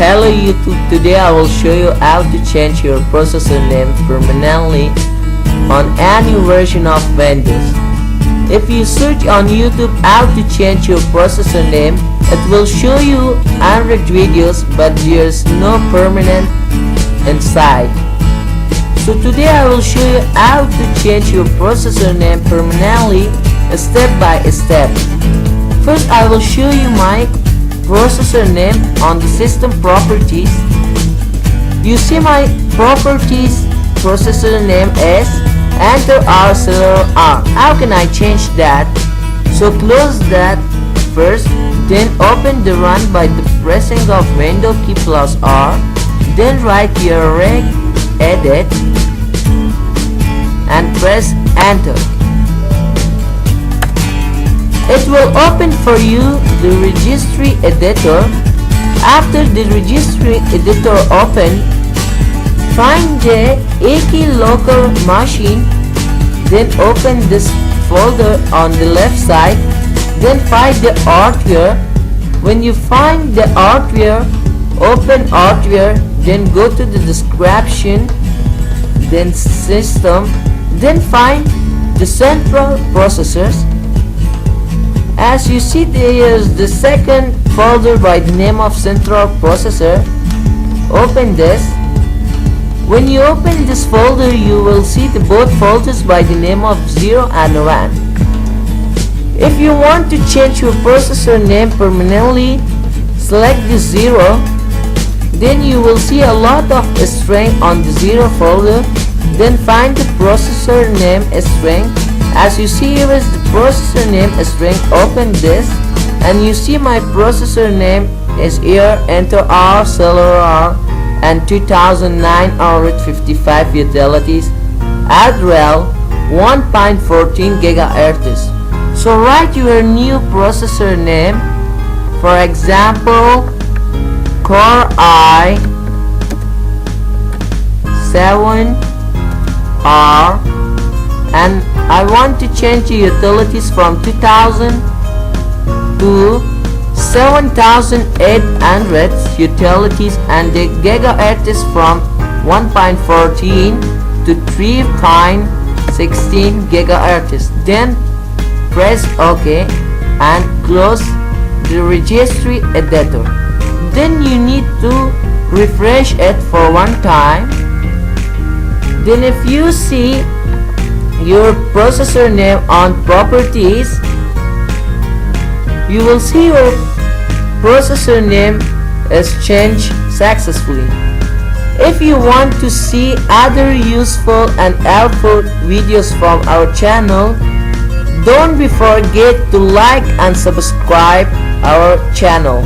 Hello YouTube, today I will show you how to change your processor name permanently on any version of Windows. If you search on YouTube how to change your processor name, it will show you 100 videos but there's no permanent inside. So today I will show you how to change your processor name permanently step by step. First I will show you my processor name on the system properties. You see my properties processor name is enter R cellular R. How can I change that? So close that first, then open the run by the pressing of window key plus R, then write your reg edit and press enter. It will open for you the registry editor. After the registry editor open, find the AK local machine, then open this folder on the left side, then find the hardware. When you find the hardware, open hardware, then go to the description, then system, then find the central processors. As you see, there is the second folder by the name of central processor. Open this. When you open this folder, you will see the both folders by the name of 0 and 1. If you want to change your processor name permanently, select the 0. Then you will see a lot of string on the 0 folder. Then find the processor name string. As you see, here is the processor name string. Open this and you see my processor name is here, enter R cellular R and 2955 utilities at rel 1.14 GHz. So write your new processor name, for example Core i 7R, and I want to change the utilities from 2000 to 7800 utilities and the gigahertz from 1.14 to 3.16 gigahertz. Then press OK and close the registry editor. Then you need to refresh it for one time. Then if you see your processor name on properties, you will see your processor name is changed successfully. If you want to see other useful and helpful videos from our channel, don't forget to like and subscribe our channel.